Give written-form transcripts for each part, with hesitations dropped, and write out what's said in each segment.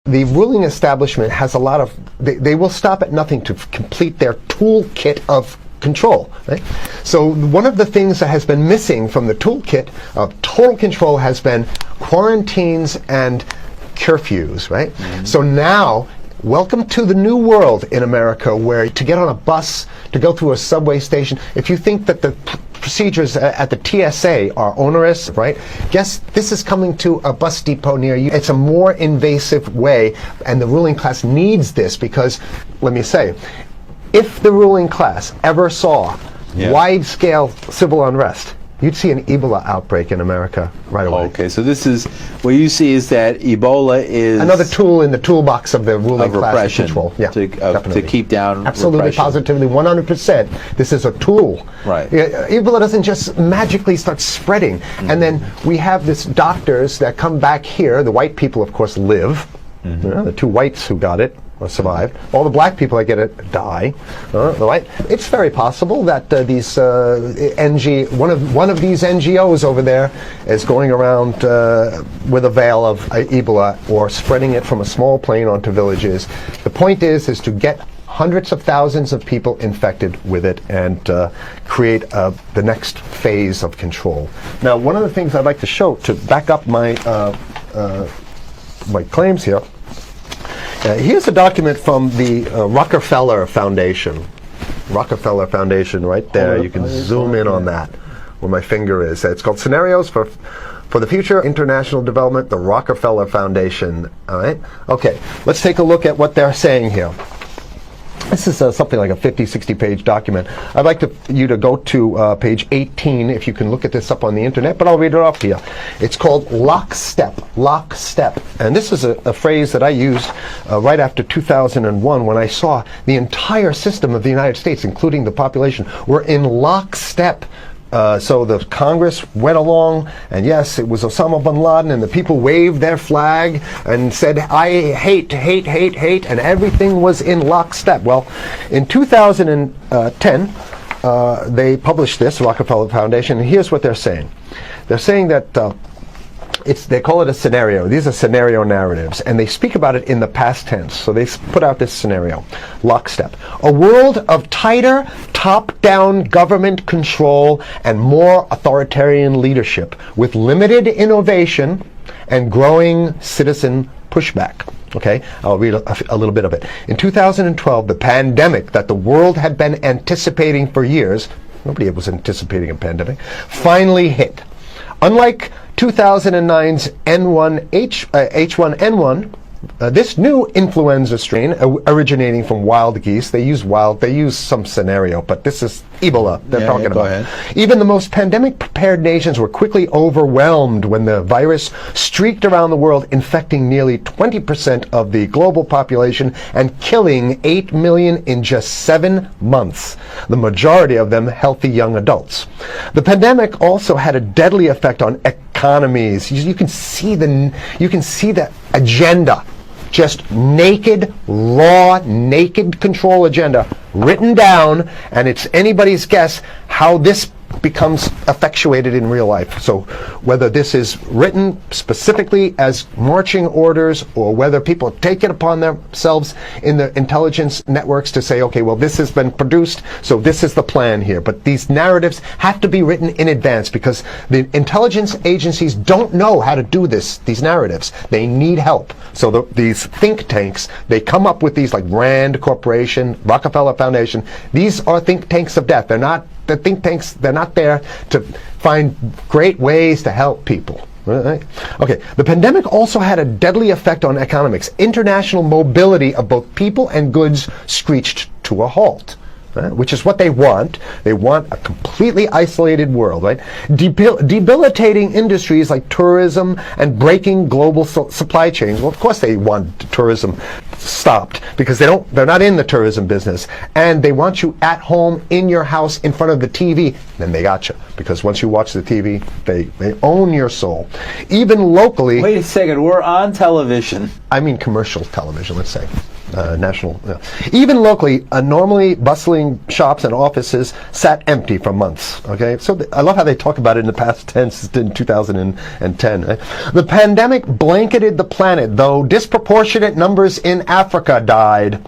The ruling establishment has a lot of, they will stop at nothing to complete their toolkit of control, right? So one of the things that has been missing from the toolkit of total control has been quarantines and curfews, right? Mm-hmm. So now, welcome to the new world in America, where to get on a bus, to go through a subway station, if you think that the procedures at the TSA are onerous, right? Guess this is coming to a bus depot near you. It's a more invasive way, and the ruling class needs this because, let me say, if the ruling class ever saw wide-scale civil unrest, you'd see an Ebola outbreak in America right away. Okay, so this is, what you see is that Ebola is another tool in the toolbox of the ruling class control. Yeah, to keep down absolutely, repression. positively, 100%. This is a tool. Right. Ebola doesn't just magically start spreading. Mm-hmm. And then we have this doctors that come back here. The white people, of course, live. Mm-hmm. The two whites who got it or survived. All the black people that get it die. Right? It's very possible that these one of these NGOs over there is going around with a veil of Ebola or spreading it from a small plane onto villages. The point is to get hundreds of thousands of people infected with it and create the next phase of control. Now, one of the things I'd like to show to back up my my claims here. Here's a document from the Rockefeller Foundation. Rockefeller Foundation, right there. You can zoom in on that, where my finger is. It's called Scenarios for the Future International Development, the Rockefeller Foundation. All right. Okay. Let's take a look at what they're saying here. This is something like a 50, 60-page document. I'd like you to go to page 18, if you can look at this up on the internet, but I'll read it off to you. It's called lockstep, lockstep. And this is a phrase that I used right after 2001 when I saw the entire system of the United States, including the population, were in lockstep. So the Congress went along, and yes, it was Osama bin Laden, and the people waved their flag and said, I hate, hate, hate, hate, and everything was in lockstep. Well, in 2010, they published this, Rockefeller Foundation, and here's what they're saying. They're saying that they call it a scenario. These are scenario narratives, and they speak about it in the past tense. So they put out this scenario, lockstep. A world of tighter, top-down government control and more authoritarian leadership with limited innovation and growing citizen pushback. Okay, I'll read a little bit of it. In 2012, the pandemic that the world had been anticipating for years, nobody was anticipating a pandemic, finally hit. Unlike 2009's H1N1, this new influenza strain originating from wild geese, they use some scenario, but this is Ebola they're talking about. Ahead. Even the most pandemic-prepared nations were quickly overwhelmed when the virus streaked around the world, infecting nearly 20% of the global population and killing 8 million in just 7 months, the majority of them healthy young adults. The pandemic also had a deadly effect on economies. You can see the agenda. Just naked, raw, naked control agenda written down, and it's anybody's guess how this becomes effectuated in real life. So whether this is written specifically as marching orders or whether people take it upon themselves in the intelligence networks to say, okay, well, this has been produced, so this is the plan here. But these narratives have to be written in advance because the intelligence agencies don't know how to do these narratives. They need help. So these think tanks, they come up with these like Rand Corporation, Rockefeller Foundation. These are think tanks of death. They're not the think tanks, they're not there to find great ways to help people. Right? Okay, the pandemic also had a deadly effect on economics. International mobility of both people and goods screeched to a halt. Which is what they want. They want a completely isolated world, right? Debilitating industries like tourism and breaking global supply chains. Well, of course they want tourism stopped because they're not in the tourism business, and they want you at home in your house in front of the TV. Then they got you. because once you watch the TV, they own your soul. Even locally, Wait a second, we're on television. I mean commercial television, let's say. National. Even locally, normally bustling shops and offices sat empty for months. Okay, so I love how they talk about it in the past tense in 2010. Right? The pandemic blanketed the planet, though disproportionate numbers in Africa died.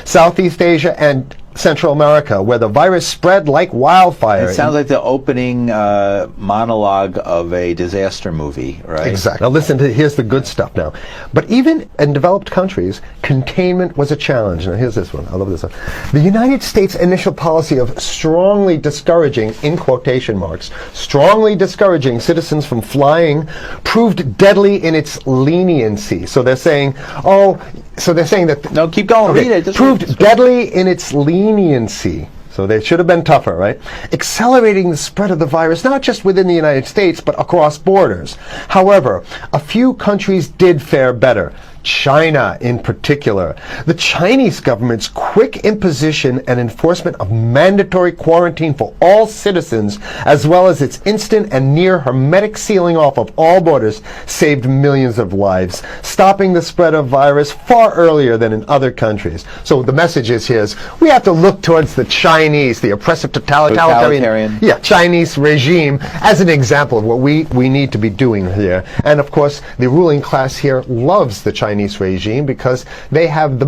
Southeast Asia and Central America, where the virus spread like wildfire. It sounds like the opening monologue of a disaster movie, right? Exactly. Now listen to, here's the good stuff now. But even in developed countries, containment was a challenge. Now here's this one. I love this one. The United States' initial policy of strongly discouraging, in quotation marks, strongly discouraging citizens from flying proved deadly in its leniency. So they're saying, that... No, keep going. Okay, Read it. Just proved read it. deadly in its leniency. So they should have been tougher, right? Accelerating the spread of the virus, not just within the United States, but across borders. However, a few countries did fare better. China in particular. The Chinese government's quick imposition and enforcement of mandatory quarantine for all citizens, as well as its instant and near hermetic sealing off of all borders, saved millions of lives, stopping the spread of virus far earlier than in other countries. So the message is here is we have to look towards the Chinese, the oppressive totalitarian. Chinese regime as an example of what we need to be doing here. And of course, the ruling class here loves the Chinese regime because they have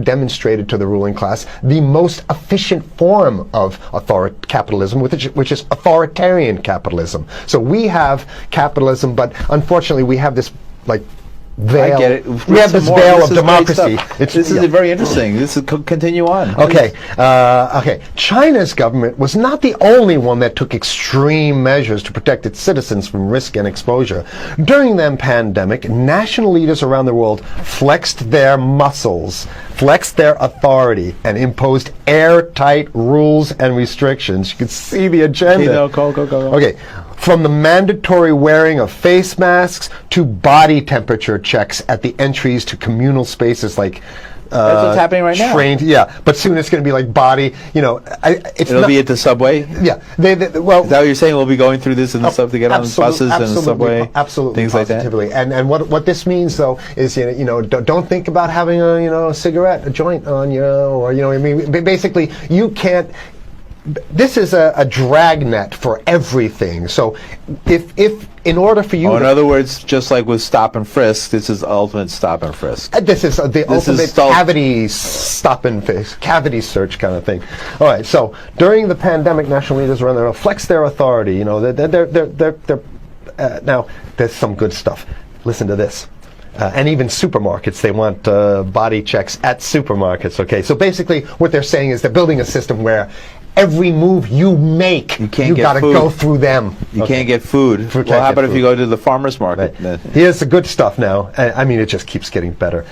demonstrated to the ruling class the most efficient form of capitalism, which is authoritarian capitalism. So we have capitalism, but unfortunately we have this veil. I get it. We have this veil of democracy. This is very interesting. This is continue on. Okay. China's government was not the only one that took extreme measures to protect its citizens from risk and exposure. During the pandemic, national leaders around the world flexed their muscles, flexed their authority, and imposed airtight rules and restrictions. You can see the agenda. Okay, go. Okay. From the mandatory wearing of face masks to body temperature checks at the entries to communal spaces like that's what's happening right now. Yeah, but soon it's going to be like body. It'll be at the subway. Yeah, is that what you're saying? We'll be going through this in the sub to get on buses and the subway, absolutely, things positively. like that. And what this means though is don't think about having a cigarette, a joint on you, or basically you can't. This is a dragnet for everything. So if in order for you in other words, just like with stop and frisk, this is ultimate stop and frisk. This is the ultimate cavity stop and frisk, cavity search kind of thing. All right, so during the pandemic, national leaders around the world flex their authority. Now there's some good stuff. Listen to this. And even supermarkets, they want body checks at supermarkets. Okay, so basically what they're saying is they're building a system where every move you make, you got to go through them. You can't get food. Well, how about if you go to the farmer's market? Right. Here's the good stuff now. I mean, it just keeps getting better.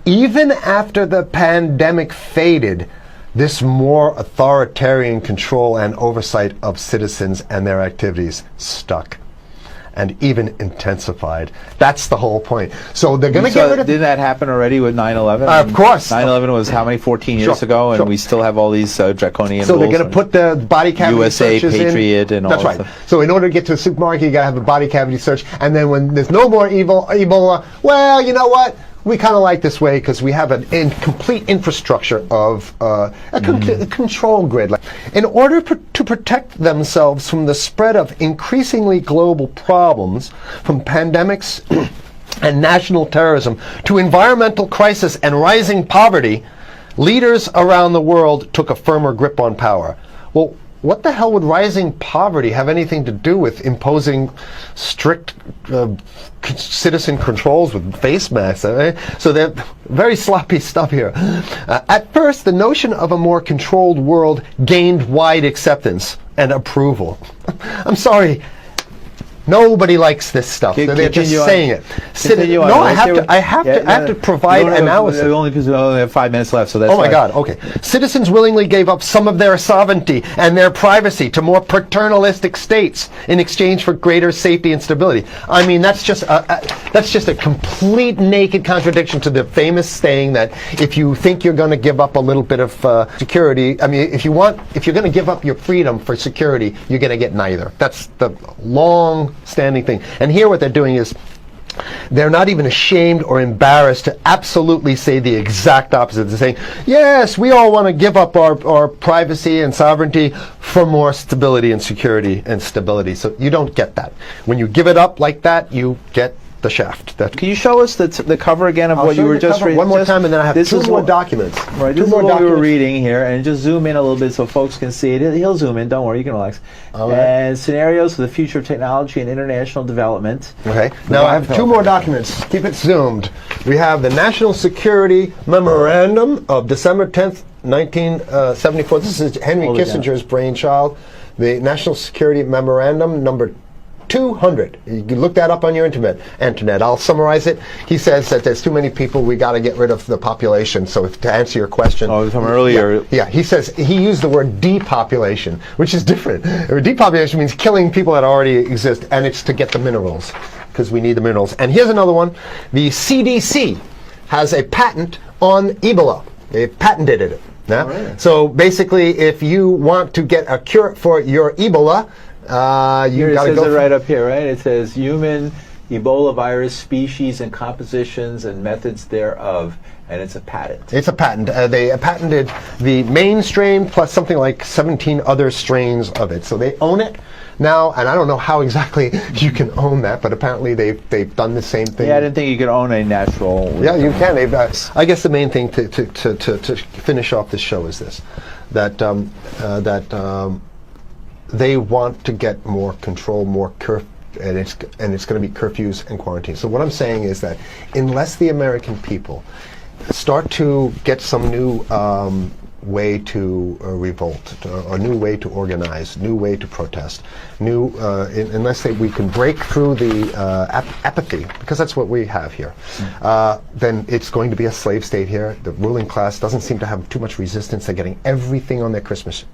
Even after the pandemic faded, this more authoritarian control and oversight of citizens and their activities stuck. And even intensified. That's the whole point. So they're going to get rid of... Did that happen already with 9/11? Of course. 9/11 was how many? 14 years ago, and we still have all these draconian so rules. They're going to put the body cavity USA searches Patriot and all That's right. Stuff. So in order to get to a supermarket, you got to have a body cavity search, and then when there's no more Ebola, well, you know what? We kind of like this way because we have a complete infrastructure of a control grid. In order to protect themselves from the spread of increasingly global problems, from pandemics and national terrorism to environmental crisis and rising poverty, leaders around the world took a firmer grip on power. Well, what the hell would rising poverty have anything to do with imposing strict citizen controls with face masks? So they're very sloppy stuff here. At first, the notion of a more controlled world gained wide acceptance and approval. I'm sorry. Nobody likes this stuff. So they're just saying it. Continue on. No, I have to provide analysis. Only because we only have 5 minutes left, so that's Oh my God, okay. Citizens willingly gave up some of their sovereignty and their privacy to more paternalistic states in exchange for greater safety and stability. I mean, that's just a complete naked contradiction to the famous saying that if you think you're going to give up a little bit of security, I mean, if you're going to give up your freedom for security, you're going to get neither. That's the long-standing thing. And here what they're doing is they're not even ashamed or embarrassed to absolutely say the exact opposite. They're saying, yes, we all want to give up our privacy and sovereignty for more stability and security and stability. So you don't get that. When you give it up like that, you get the shaft. Can you show us the cover again of what you were just reading? One more time, and then I have two more documents. Right, this is what we were reading here, and just zoom in a little bit so folks can see it. He'll zoom in, don't worry, you can relax. All right. And scenarios for the future of technology and international development. Okay, now I have two more documents. Keep it zoomed. We have the National Security Memorandum of December 10th, 1974. This is Henry Kissinger's brainchild. The National Security Memorandum number 200. You can look that up on your internet. I'll summarize it. He says that there's too many people, we got to get rid of the population. So to answer your question. Oh, from earlier. Yeah, he says, he used the word depopulation, which is different. Depopulation means killing people that already exist, and it's to get the minerals, because we need the minerals. And here's another one. The CDC has a patent on Ebola. They've patented it. Yeah? Right. So basically, if you want to get a cure for your Ebola, you got to go. It says it right up here, right? It says human Ebola virus species and compositions and methods thereof, and it's a patent. It's a patent. They patented the main strain plus something like 17 other strains of it. So they own it now, and I don't know how exactly you can own that, but apparently they've done the same thing. Yeah, I didn't think you could own a natural. Yeah, you can. I guess the main thing to finish off this show is this: that they want to get more control, more and it's going to be curfews and quarantines. So what I'm saying is that unless the American people start to get some new way to revolt, a new way to organize, new way to protest, unless we can break through the apathy, because that's what we have here, then it's going to be a slave state here. The ruling class doesn't seem to have too much resistance. They're getting everything on their Christmas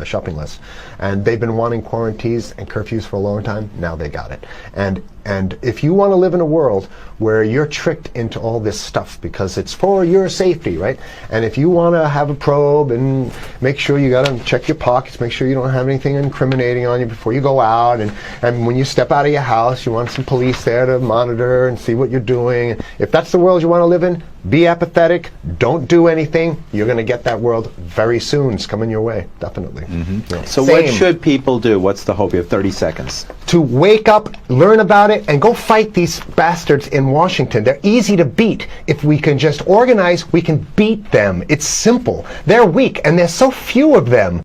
shopping list, and they've been wanting quarantines and curfews for a long time. Now they got it. And if you want to live in a world where you're tricked into all this stuff because it's for your safety, right? And if you want to have a probe and make sure you got to check your pockets, make sure you don't have anything incriminating on you before you go out, and when you step out of your house, you want some police there to monitor and see what you're doing. If that's the world you want to live in, be apathetic, don't do anything. You're going to get that world very soon. It's coming your way, definitely. Mm-hmm. Yeah. So what should people do? What's the hope? You have 30 seconds. To wake up, learn about it, and go fight these bastards in Washington. They're easy to beat. If we can just organize, we can beat them. It's simple. They're weak, and there's so few of them.